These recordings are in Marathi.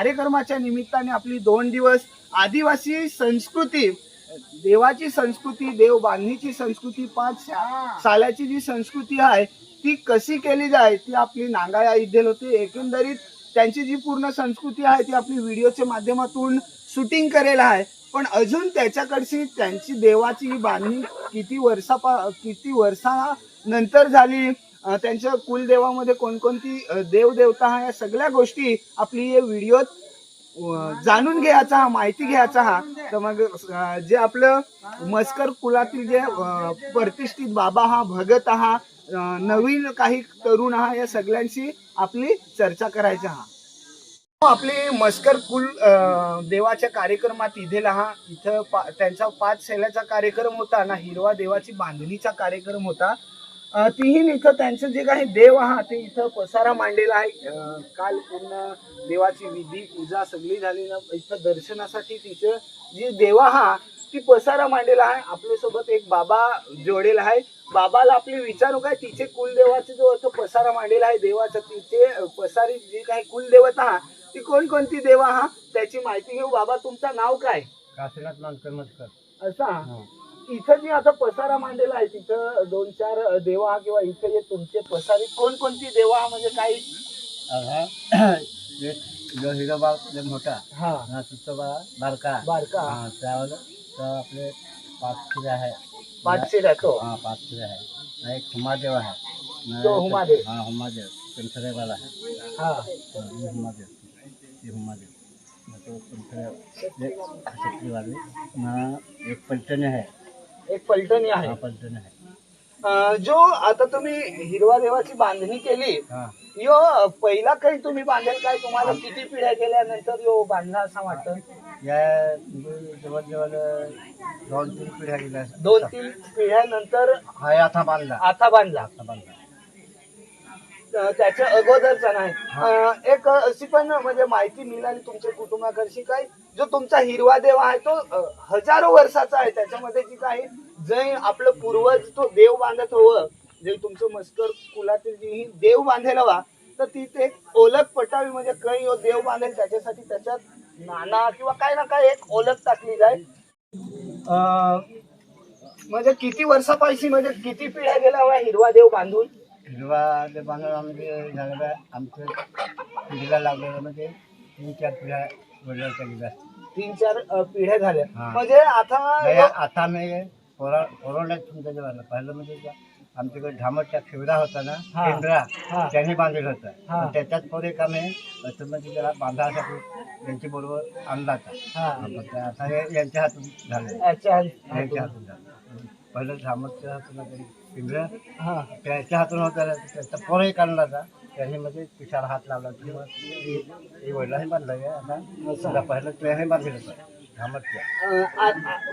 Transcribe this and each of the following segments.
कार्यक्रमाच्या निमित्ताने आपली 2 दिवस आदिवासी संस्कृती, देवाची संस्कृती, देव बांधणीची संस्कृती, 5 सालाची जी संस्कृती आहे ती कशी केली जाय ती आपली नांगाया इथेल होती. एकंदरीत त्यांची जी पूर्ण संस्कृती आहे ती आपली व्हिडिओच्या माध्यमातून शूटिंग करेल आहे. पण अजून त्याच्याकडची त्यांची देवाची बांधणी किती वर्षानंतर झाली, त्यांच्या कुलदेवामध्ये कोणकोणती देवदेवता आहे, या सगळ्या गोष्टी आपली हे व्हिडिओत जाणून घ्यायचा हा, माहिती घ्यायचा हा. तर मग जे आपलं मस्कर कुलातील जे प्रतिष्ठित बाबा हा, भगत हा, नवीन काही तरुण हा, या सगळ्यांशी आपली चर्चा करायचा हा. आपली मस्कर कुल देवाच्या कार्यक्रमात इथेला हा, इथं त्यांचा 5 सैलाचा कार्यक्रम होता ना, हिरवा देवाची बांधणीचा कार्यक्रम होता. तीही इथं त्यांचं जे काही देव हा ते इथं पसारा मांडलेला आहे. काल पूर्ण देवाची विधी पूजा सगळी झाली ना, इथं दर्शनासाठी तिचं जी देवा हा ती पसारा मांडलेला आहे. आपल्यासोबत एक बाबा जोडेला आहे. बाबाला आपले विचारू काय, तिचे कुलदेवाचे जो असं पसारा मांडलेला आहे देवाचा, तिचे पसारी जी काही कुलदेवता हा ती कोणकोणती देवा हा त्याची माहिती घेऊ. बाबा तुमचं नाव काय? काशीनाथ मानकर मस्कर. असा इथं जी आता पसारा मांडलेला आहे तिथं 2-4 देवा किंवा इथं जे तुमचे पसारी कोणकोणती देवा हा म्हणजे काही जो हिरोबा मोठा हा सुतोबा बारका बारका त्यावर तर आपले 5 शिरे आहे. 5 शिरा तो 5 शिरे आहे. एक हुमादेव आहे. तो हुमादेव हुमादेव पंचरेवाला आहे. हा हुमादेव हुमादेव तो पंचरेवाले एक पलटणी आहे. एक पलटणी आहे. पलटणी आहे. जो आता तुम्ही हिरवा देवाची बांधणी केली, यो पहिला काही तुम्ही बांधेल काय, तुम्हाला किती पिढ्या गेल्यानंतर यो बांधला असं वाटतं? या जवळजवळ 2-3 पिढ्या गेल्या. 2-3 पिढ्यानंतर हा आता बांधला. आता बांधला. त्याच्या अगोदरचा नाही. एक अशी पण म्हणजे माहिती मिळाली तुमच्या कुटुंबाकडची काय, जो तुमचा हिरवा देव आहे तो हजारो वर्षाचा आहे. त्याच्यामध्ये जी काही जे आपलं पूर्वज तो देव बांधत हवं, जे तुमचं मस्कर कुलातील जी देव बांधेल हवा, तर तिथे एक ओळख पटावी. म्हणजे काही देव बांधेल त्याच्यासाठी त्याच्यात नाना किंवा काय ना काय एक ओळख टाकली जाय. म्हणजे किती वर्षापायची, म्हणजे किती पिढ्या गेल्या हवा हिरवा देव बांधून? हिरवा देव बांधून आमच्या पिढीला लागलेलं म्हणजे 3-4 पिढ्या वडिलांच्या गेल्या. 3-4 पिढ्या झाल्या. म्हणजे आता मी कोरोना तुमच्या जेव्हा पहिलं म्हणजे आमच्याकडे ढामटच्या खेवडा होता ना, केंद्रा त्यांनी बांधलेला होता. त्याच्यात पुढे कामे म्हणजे त्याला बांधासाठी त्यांच्या बरोबर आणला होता. आता हे यांच्या हातून झाले. यांच्या हातून झालं. पहिलं ढामटच्या हातून केंद्रा त्याच्या हातून होता, त्याचा पोरही काढला होता. त्यांनी म्हणजे पिशाला हात लावला किंवा वडिलांनी बांधलं. आता पहिलं त्याही बांधलेलं होतं ढामटच्या.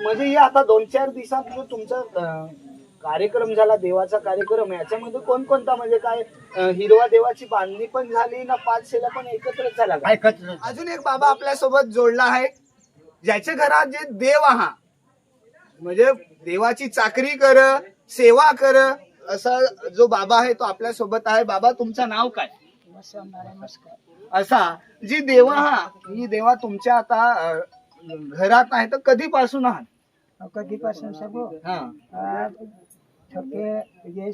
म्हणजे हे आता 2-4 दिवसात जो तुमचा कार्यक्रम झाला, देवाचा कार्यक्रम, याच्यामध्ये कोणकोणता म्हणजे काय हिरवा देवाची बांधणी पण झाली ना, 5 सेला पण एकत्रच झाला? अजून एक बाबा आपल्या सोबत जोडला आहे, ज्याच्या घरात जे देव हा म्हणजे देवाची चाकरी कर, सेवा कर, असा जो बाबा आहे तो आपल्या सोबत आहे. बाबा तुमचं नाव काय? असा जी देवा हा ही देवा तुमच्या आता घरात आहे, तर कधीपासून आहात? कधीपासून सबो ये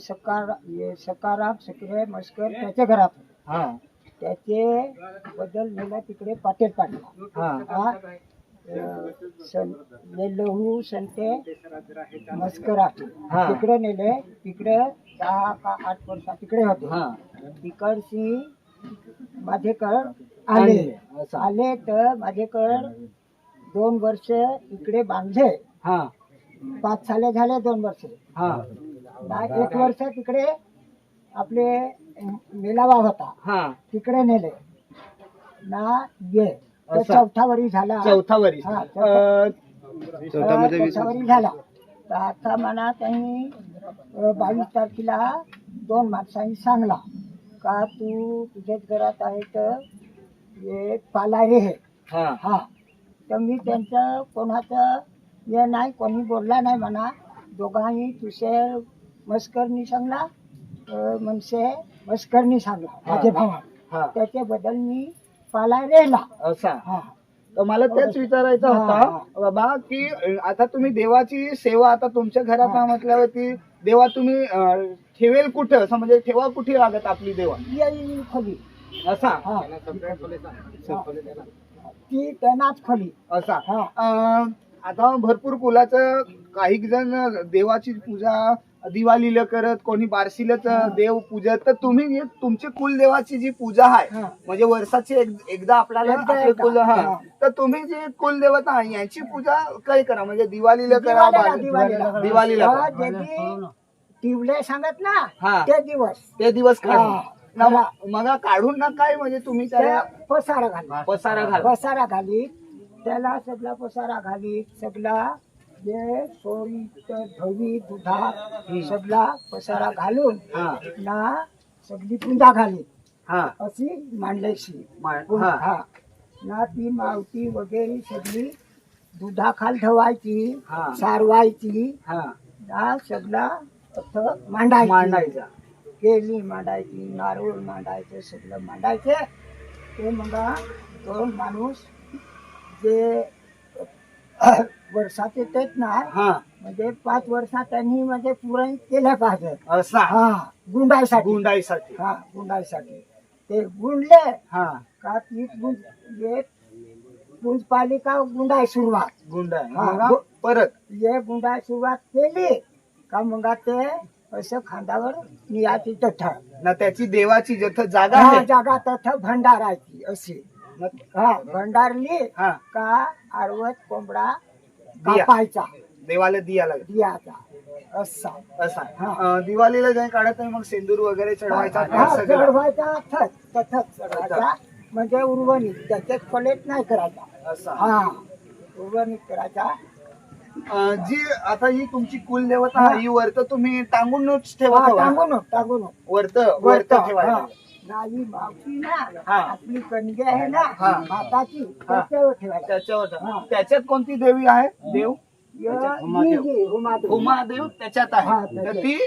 सकाराम सकरे मस्कर त्याच्या घरात. त्याचे बदल नेला तिकडे पाटील पाटला. लहू संते मस्करा तिकडे नेले. तिकडे 10 का 8 वर्ष तिकडे होते. तिकडची माझेकड आले तर माझेकड 2 वर्ष इकडे बांधले. 5 साले झाले 2 वर्ष. 1 वर्ष तिकडे आपले मेलावा होता, तिकडे नेले ना. ये चौथा वरी झाला. चौथा वरी झाला. तर आता मला त्यांनी 22 तारखेला 2 माणसांनी सांगला का तू तुझ्याच घरात आहे तर हे पालारे हे. तर मी त्यांचं कोणाचं हे नाही, कोणी बोलला नाही म्हणा. दोघांनी तुझे मस्करनी सांगला, मनसे मस्करनी सांगला माझे भावा. त्याच्याबद्दल मी पालारेला असा हा तर मला तेच विचारायचं हा, होता बाबा की आता तुम्ही देवाची सेवा आता तुमच्या घरात म्हटल्यावरती देवा तुम्ही ठेवेल कुठं असं म्हणजे ठेवा कुठे लागत आपली देवा येईल खोली असा हा ती त्यांनाच खोली असा हा आता भरपूर कुलाचं काही जण देवाची पूजा दिवाळीला करत कोणी बारशीलाच देव पूजत तर तुम्ही तुमची कुलदेवाची जी पूजा आहे हा. म्हणजे वर्षाची एकदा आपल्याला आपले कुल हा तर तुम्ही जी कुलदेवता आहे यांची पूजा काय करा म्हणजे दिवाळीला करा दिवाळीला हा, करा. जेदी टिवले सांगत ना हा. ते दिवस ते दिवस काढून हा. ना मग काढून ना काय म्हणजे तुम्ही त्याला ते पसारा घाली पसारा घाल पसारा घाली त्याला सगळा पसारा घाली सगळा जे सोरी धवी दुधा सगळा पसारा घालून हा ना सगळी पुंजा घाली हा अशी मांडल्याची हा. हा ना ती मावती वगैरे सगळी दुधाखाल ठेवायची हा. सारवायची हा ना सगळा असं मांडायची मांडायचा केली मांडायची नारळ मांडायचं सगळं मांडायचे ते मग तो माणूस जे वर्षात येतात ना हा म्हणजे 5 वर्षात त्यांनी म्हणजे पुरण केलं पाहिजे असा हा गुंडायसाठी गुंडाईसाठी हा गुंडायसाठी ते गुंडले हा का ती गुंज पाली का गुंडाय सुरुवात गुंडाई हा. मग परत ये गुंडाय सुरुवात केली का मग ते असं खांद्यावर नियाची तठ ना त्याची देवाची जिथं जागा हा आहे जागा तठ भंडारायची अशी हा भंडारली हा का आरवत कोंबडा दिया. कापायचा देवाला दिया लागत दियाचा असा असा हा. दिवाळीला जाई काढत नाही मग सेंदूर वगैरे चढवायचा हा, त्या सगळं चढवायचा तथच चढवायचा म्हणजे उर्वणित त्याच्यात खोलेत नाही करायचा असा हा उर्वणित करायचा जी आता ही तुमची कुलदेवता आहे, ही वर्त तुम्ही टांगूनच ठेवत हा, हवा टांगून वर्त वरत वर्त ठेवायला हा. नाही मावशी ना हा. आपली कणगी आहे ना हा. माताची हा. त्याच्यावर ठेवायचा त्याच्यावर हा. त्याच्यात कोणती देवी आहे देव उमादेव उमादेव उमादेव त्याच्यात हा, आहे तर त्याच्यात. ती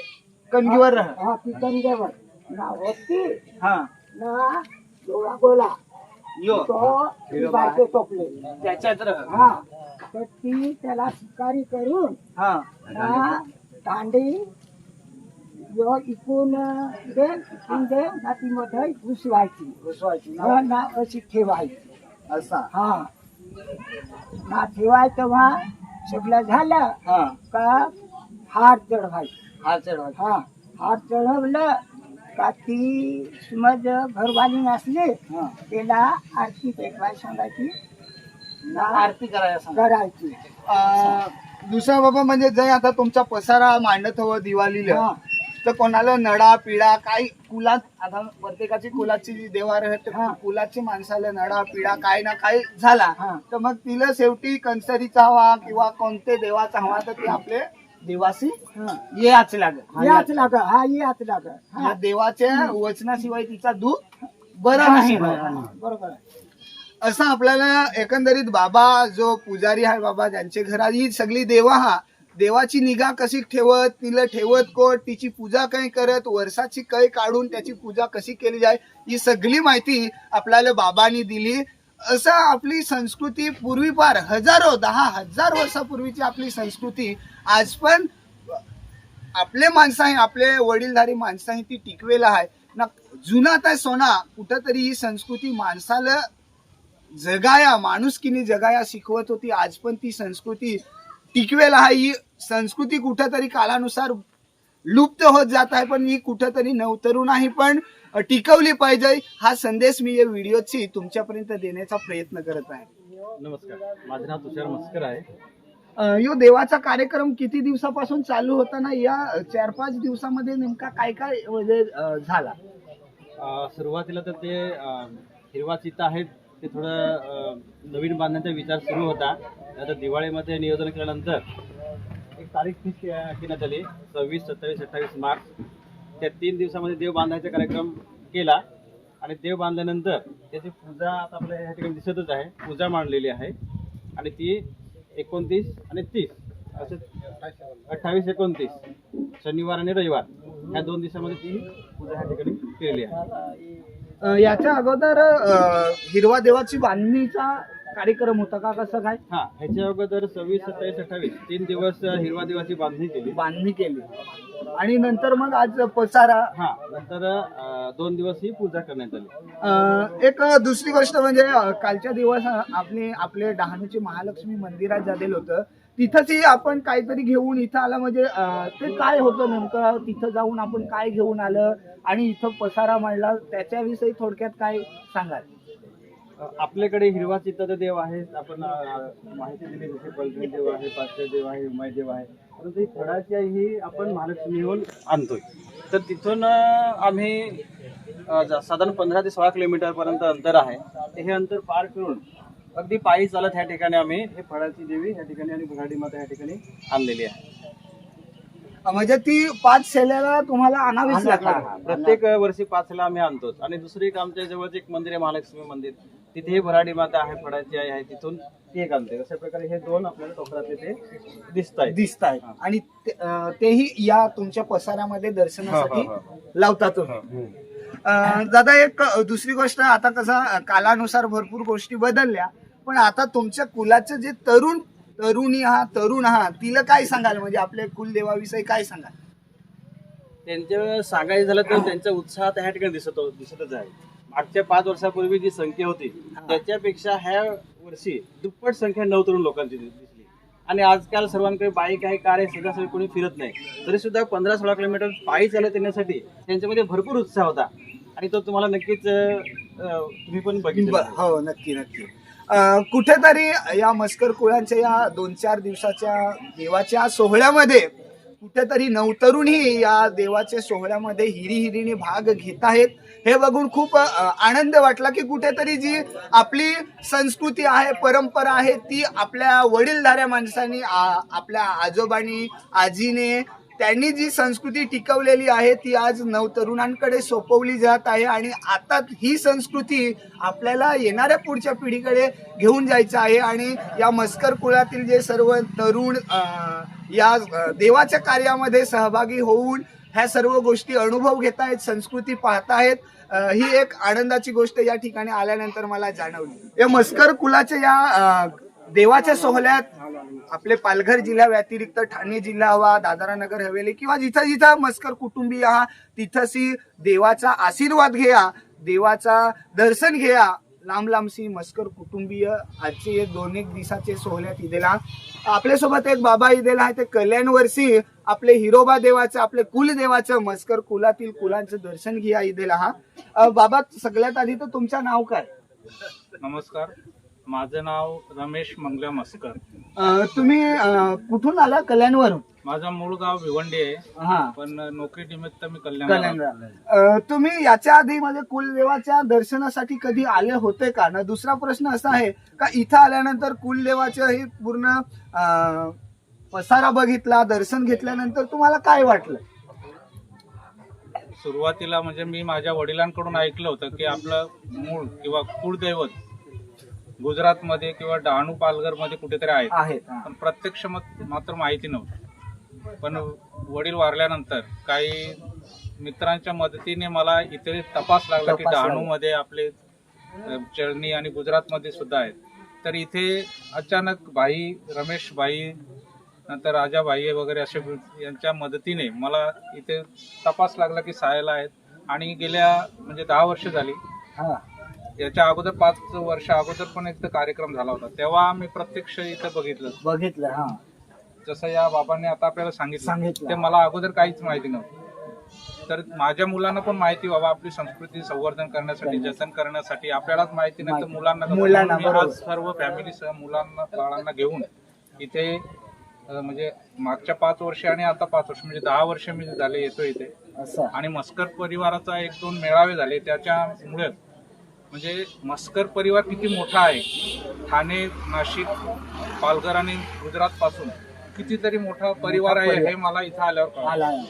कणगीवर राह हा ती कणगेवर ना होती हा ना डोळा गोला यो तो ती बारके टोपले त्याच्यात राह हा तर ती त्याला शिकारी करून हा ना दांडी यो इकून दे ना ती मध्ये घुसवायची घुसवायची ना? हा, ना अशी ठेवायची असा हा ना ठेवाय तेव्हा सगळं झालं हा का हार चढवायची हा चढवायचा हा हार चढवलं का ती समज घरवाली नसली हा त्याला आरती पेटवाय सांगायची ना आरती करायला सांग करायची दुसरा बाबा म्हणजे जय आता तुमचा पसारा मांडत हवं दिवाळीला हा तर कोणाला नडा पिडा काही कुलात आता प्रत्येकाची कुलाची जी देवार आहे तर हा. कुलाची माणसाला नडा पिडा काही ना काही झाला हा. तर मग तिला शेवटी कंसरीचा हवा किंवा कोणते देवाचा हवा तर ते आपले देवासी हा. याच लागत याच लाग हा याच लाग या देवाच्या वचनाशिवाय तिचा दूध बरा नाही बरोबर आहे. असं आपल्याला एकंदरीत बाबा जो पुजारी आहे बाबा ज्यांच्या घरात ही सगळी देवा हा देवाची निगा कशी ठेवत तिला ठेवत कोट तिची पूजा काही करत वर्षाची कै काढून त्याची पूजा कशी केली जाय ही सगळी माहिती आपल्याला बाबांनी दिली. असं आपली संस्कृती पूर्वीपार 10,000 वर्षापूर्वीची आपली संस्कृती आज पण आपले माणसं आहे आपले वडीलधारी माणसं आहे ती टिकवेला आहे ना जुना आता सोना कुठंतरी ही संस्कृती माणसाला जगाया माणुसकीने जगाया शिकवत होती. आज पण ती संस्कृती टिकवेल आहे. ही संस्कृती कुठंतरी काळानुसार लुप्त होत जात आहे पण ही कुठंतरी नवतरुणाही पण टिकवली पाहिजे हा संदेश मी या व्हिडिओची तुमच्यापर्यंत देण्याचा प्रयत्न करत आहे. नमस्कार, माझं नाव तुषार मस्कर आहे. यो देवाचा कार्यक्रम किती दिवसापासून चालू होता ना या 4-5 दिवसामध्ये नेमका काय काय म्हणजे झाला. सुरुवातीला तर ते हिरवा चित्ता आहेत ते थोडं नवीन बांधण्याचा विचार सुरू होता. आता दिवाळीमध्ये नियोजन केल्यानंतर एक तारीख फिक्स करण्यात आली 26, 27, 28 मार्च. त्या 3 दिवसामध्ये देव बांधायचा कार्यक्रम केला आणि देव बांधल्यानंतर त्याची पूजा आता आपल्या ह्या ठिकाणी दिसतच आहे. पूजा मांडलेली आहे आणि ती 29 आणि 30 असे 28, 29 शनिवार आणि रविवार ह्या 2 दिवसामध्ये ती पूजा ह्या ठिकाणी केलेली आहे. याच्या अगोदर हिरवा देवाची बांधणीचा कार्यक्रम होता का, कसं काय? हा, ह्याच्या अगोदर 26, 27, 28 3 दिवस हिरवा देवाची बांधणी केली आणि नंतर मग आज पसारा. हा, नंतर 2 दिवस ही पूजा करण्यात आली. एक दुसरी गोष्ट म्हणजे कालच्या दिवस आपले डहाणूचे महालक्ष्मी मंदिरात झालेलं होतं, तिथंच आपण काहीतरी घेऊन इथं आलं, म्हणजे ते काय होतं नेमकं, तिथं जाऊन आपण काय घेऊन आलं आणि इथं पसारा मांडला, त्याच्याविषयी थोडक्यात काय सांगाल? आपल्याकडे हिरवा चित्ताचे देव आहेत, आपण माहिती दिली, जसे बलदेव देव आहे, पाचदेव देव आहे, उमाई देव आहे, परंतु ही फळाची ही आपण महालक्ष्मीहून आणतोय. तर तिथून आम्ही साधारण 15 ते 16 किलोमीटर पर्यंत अंतर आहे. हे अंतर पार करून अगदी पायी चालत ह्या ठिकाणी आम्ही हे फळाची देवी ह्या ठिकाणी आणि भराडी माता ह्या ठिकाणी आणलेली आहे. म्हणजे ती 5 सेल्याला तुम्हाला आणावीच लागतात? प्रत्येक वर्षी 5 सेला आम्ही आणतोच. आणि दुसरी एक आमच्या जवळच एक मंदिर आहे, महालक्ष्मी मंदिर, तिथे भराडी माता आहे, फळाची आई आहे, तिथून ती एक आणते. अशा प्रकारे हे 2 आपल्याला टोकरातले ते दिसत आहेत आणि तेही या तुमच्या पसाऱ्यामध्ये दर्शनासाठी लावतात तुम्ही. दादा, एक दुसरी गोष्ट, आता कसं कालानुसार भरपूर गोष्टी बदलल्या, पण आता तुमच्या कुलाचं जे तरुण आहात तिला काय सांगाल, म्हणजे आपल्या कुलदेवाविषयी काय सांगाल? त्यांच्या सांगायचं झालं तर त्यांचा उत्साह त्या ठिकाणी दिसतच आहे. मागच्या 5 वर्षापूर्वी जी संख्या होती त्याच्यापेक्षा ह्या वर्षी दुप्पट संख्या नवतरुण लोकांची दिसली. आणि आजकाल सर्वांकडे बाईक आहे, कार आहे, सगळ्यासाठी कोणी फिरत नाही, तरी सुद्धा 15-16 किलोमीटर पायी चालत येण्यासाठी त्यांच्यामध्ये भरपूर उत्साह होता. आणि तो तुम्हाला नक्कीच तुम्ही पण बघितला. हो, नक्की. कुठेतरी या मस्कर कुळांच्या या 2-4 दिवसाच्या देवाच्या सोहळ्यामध्ये कुठेतरी नवतरुणही या देवाच्या सोहळ्यामध्ये हिरीने भाग घेत आहेत. हे बघून खूप आनंद वाटला की कुठेतरी जी आपली संस्कृती आहे, परंपरा आहे, ती आपल्या वडीलधाऱ्या माणसांनी, आपल्या आजोबांनी, आजीने, त्यांनी जी संस्कृती टिकवलेली आहे ती आज नवतरुणांकडे सोपवली जात आहे. आणि आता ही संस्कृती आपल्याला येणाऱ्या पुढच्या पिढीकडे घेऊन जायचं आहे. आणि या मस्कर कुळातील जे सर्व तरुण या देवाच्या कार्यामध्ये सहभागी होऊन ह्या सर्व गोष्टी अनुभव घेत आहेत, संस्कृती पाहतायत, ही एक आनंदाची गोष्ट या ठिकाणी आल्यानंतर मला जाणवली. या मस्कर कुलाच्या या देवाच्या सोहळ्यात आपले पालघर जिल्हा व्यतिरिक्त ठाणे जिल्हा हवा, दादरा नगर हवेली किंवा जिथं जिथं मस्कर कुटुंबीय आहात तिथंशी देवाचा आशीर्वाद घ्या, देवाचा दर्शन घ्या. लांबशी मस्कर कुटुंबीय आजचे 2-1 दिवसाचे सोहळ्यात इदेला. आपल्यासोबत एक बाबा इदेला आहे, ते कल्याण वर्षी आपले हिरोबा देवाचं, आपले कुलदेवाचं, मस्कर कुलातील कुलांचं दर्शन घ्या इदेला. हा बाबा, सगळ्यात आधी तर तुमचं नाव काय? नमस्कार, माझं नाव रमेश मंगला मस्कर. तुम्ही कुठून आला? कल्याणवरून? माझं मूळ गाव भिवंडी आहे, हा, पण नोकरी निमित्त मी कल्याण. तुम्ही याच्या आधी म्हणजे कुलदेवाच्या दर्शनासाठी कधी आले होते का? ना दुसरा प्रश्न असा आहे का इथं आल्यानंतर कुलदेवाचं हे पूर्ण पसारा बघितला, दर्शन घेतल्यानंतर तुम्हाला काय वाटलं? सुरुवातीला म्हणजे मी माझ्या वडिलांकडून ऐकलं होतं की आपलं मूळ किंवा कुळदैवत गुजरातमध्ये किंवा डहाणू पालघरमध्ये कुठेतरी आहे, पण प्रत्यक्ष मात्र माहिती नव्हतं. पण वडील वारल्यानंतर काही मित्रांच्या मदतीने मला इथे तपास लागला की डहाणूमध्ये आपले चरणी आणि गुजरातमध्ये सुद्धा आहेत. तर इथे अचानक भाई, रमेश भाई, नंतर राजा भाई वगैरे असे यांच्या मदतीने मला इथे तपास लागला की सायला आहेत. आणि गेल्या म्हणजे 10 वर्ष झाली. याच्या अगोदर 5 वर्ष अगोदर पण एक कार्यक्रम झाला होता, तेव्हा मी प्रत्यक्ष इथं बघितलं. हा, जसं या बाबांनी आता आपल्याला सांगितलं ते मला अगोदर काहीच माहिती नव्हतं. तर माझ्या मुलांना पण माहिती व्हावं, आपली संस्कृती संवर्धन करण्यासाठी, जतन करण्यासाठी. आपल्यालाच माहिती नाही तर मुलांना आज सर्व फॅमिलीसह मुलांना बाळांना घेऊन इथे म्हणजे मागच्या 5 वर्ष आणि आता 5 वर्ष म्हणजे 10 वर्ष मी झाले येतो इथे. आणि मस्कर परिवाराचा 1-2 मेळावे झाले, त्याच्यामुळे म्हणजे मस्कर परिवार किती मोठा आहे, ठाणे, नाशिक, पालघर आणि गुजरात पासून कितीतरी मोठा परिवार आहे हे मला इथं आल्यावर कळलं.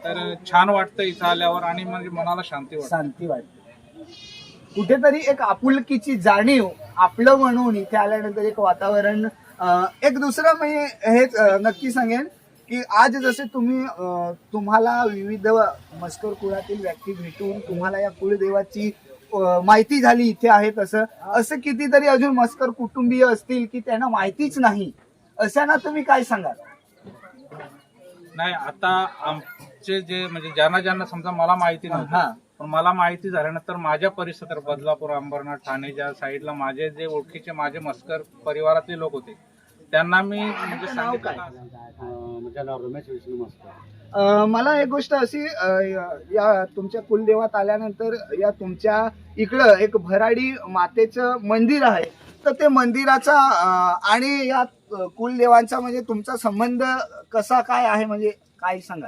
तर छान वाटतं इथं आल्यावर आणि म्हणजे मनाला शांती वाटते. कुठेतरी एक आपुलकीची जाणीव, आपलं म्हणून इथे आल्यानंतर एक वातावरण. एक दुसरं मी हेच नक्की सांगेन की आज जसे तुम्ही तुम्हाला विविध मस्कर कुळातील व्यक्ती भेटून तुम्हाला या कुळदेवाची माहिती झाली इथे आहे तसं, असं कितीतरी अजून मस्कर कुटुंबीय असतील की त्यांना माहितीच नाही, अशांना तुम्ही काय सांगाल? नाही, आता आमचे जे म्हणजे ज्यांना समजा मला माहिती हा. नव्हतं, पण मला माहिती झाल्यानंतर माझ्या परिसरात बदलापूर, अंबरनाथ, ठाणे ज्या साईडला माझे जे ओळखीचे माझे मस्कर परिवारातले लोक होते त्यांना मी म्हणजे सांगितलं माझं नाव रमेश विष्णू मस्कर. मला एक गोष्ट अशी या तुमच्या कुलदेवात आल्यानंतर या तुमच्या इकडं एक भराडी मातेचं मंदिर आहे, तर ते मंदिराचा आणि या कुलदेवांचा म्हणजे तुमचा संबंध कसा काय आहे, म्हणजे काय सांगा?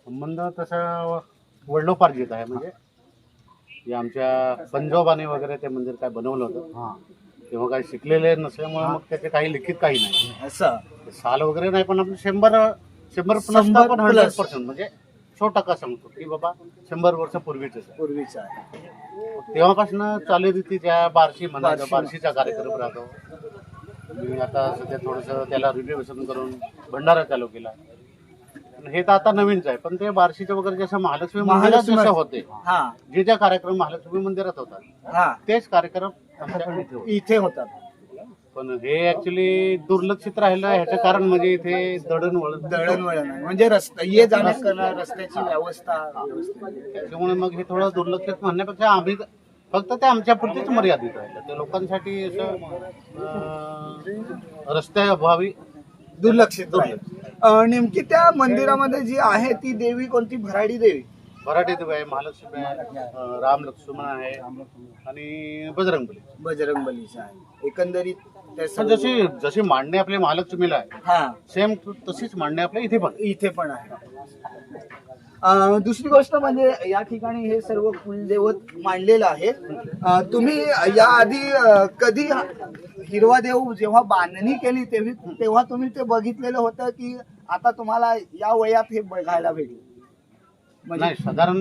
संबंध तसा वडिलोपार्जित आहे. म्हणजे हे आमच्या पंजोबाने वगैरे ते मंदिर काय बनवलं होतं तेव्हा काही शिकलेले नसल्यामुळे मग त्याचे काही लिखित काही नाही, असं साल वगैरे नाही, पण आपण 100+ 100% म्हणजे 100% सांगतो की बाबा 100 वर्ष पूर्वीच पूर्वीचा आहे. तेव्हापासून चालीरीती ज्या बार्शी म्हणायचं, बार्शी. बार्शीचा कार्यक्रम राहतो. मी आता सध्या थोडस त्याला रिनोव्हेशन करून भंडारा चालू केला. हे तर आता नवीनच आहे, पण ते बार्शीचे वगैरे जसं महालक्ष्मी मंदिरात जसं होते, हा जे कार्यक्रम महालक्ष्मी मंदिरात होतात हा तेच कार्यक्रम आमच्या इथे होते. इथे होतात. पण हे ऍक्च्युली दुर्लक्षित राहिलं. ह्याचं कारण म्हणजे इथे दळणवळण आहे. म्हणजे रस्ता ये जाण्यास करणं, रस्त्याची व्यवस्था त्याच्यामुळे मग हे थोडं दुर्लक्षित म्हणण्यापेक्षा आम्ही फक्त ते आमच्या पुरतीच मर्यादित राहिलं. ते लोकांसाठी असं रस्त्या अभावी दुर्लक्षित राहील. नेमकी त्या मंदिरामध्ये जी आहे ती देवी कोणती? भराडी देवी. भराडी देवी आहे, महालक्ष्मी आहे, राम लक्ष्मण आहे आणि बजरंगबली. बजरंगबलीचं आहे. एकंदरीत त्या पण जशी जशी मांडणी आपली महालक्ष्मीला आहे हा सेम तशीच मांडणी आपल्या इथे पण आहे. दुसरी गोष्ट म्हणजे या ठिकाणी हे सर्व कुलदैवत मांडलेलं आहे. तुम्ही याआधी कधी हिरवा देव जेव्हा बांधणी केली तेव्हा तुम्ही ते बघितलेलं होतं की आता तुम्हाला या वयात हे बघायला भेटेल? नाही, साधारण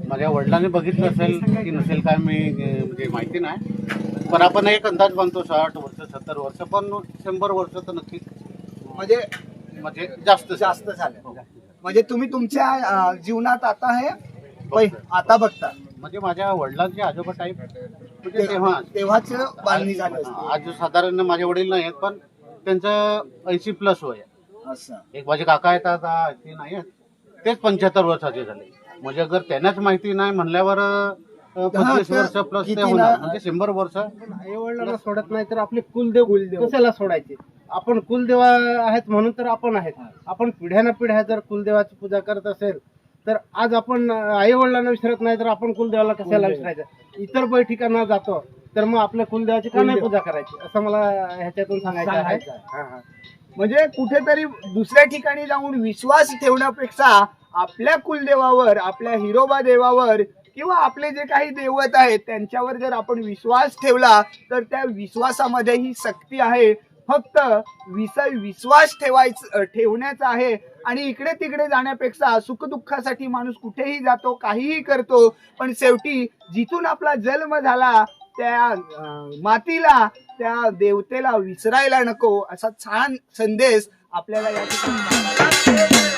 माझ्या वडिलांनी बघितलं असेल की नसेल काय मी म्हणजे माहिती नाही, पण आपण एक अंदाज बांधतो 60 वर्ष 70 वर्ष, पण 100 वर्ष तर नक्कीच म्हणजे जास्त झालं. म्हणजे तुम्ही तुमच्या जीवनात आता हे आता बघता, म्हणजे माझ्या वडिलांचे आजोबा टाईप म्हणजे तेव्हाच बांधणी झाली असते. आज साधारण माझे वडील नाही आहेत, पण त्यांचं 80+ वय आहे. असं एक माझे काका येतात ते नाही आहेत, तेच 75 वर्षाचे झाले. म्हणजे अगर त्यांनाच माहिती नाही म्हणल्यावर 25 वर्ष प्लस ते होणार, म्हणजे 100 वर्ष. आईवडिलांना सोडत नाही तर आपले कुलदेव कशाला सोडायचे? आपण कुलदेवा आहेत म्हणून तर आपण आहेत. आपण पिढ्याना पिढ्या जर कुलदेवाची पूजा करत असेल तर आज आपण आईवडिलांना विसरत नाही तर आपण कुलदेवाला कशाला विसरायचं? इतर बैठकांना जातो तर मग आपल्या कुलदेवाची का नाही पूजा करायची, असं मला ह्याच्यातून सांगायचं आहे. म्हणजे कुठेतरी दुसऱ्या ठिकाणी जाऊन विश्वास ठेवण्यापेक्षा आपल्या कुलदेवावर, आपल्या हिरोबा देवावर किंवा आपले जे काही दैवत आहेत त्यांच्यावर जर आपण विश्वास ठेवला तर त्या विश्वासामध्ये ही शक्ती आहे. फक्त विश्वास ठेवण्याचा आहे. आणि इकडे तिकडे जाण्यापेक्षा सुखदुःखासाठी माणूस कुठेही जातो, काहीही करतो, पण शेवटी जिथून आपला जन्म झाला त्या मातीला, त्या देवतेला विसरायला नको, असा छान संदेश आपल्याला या ठिकाणी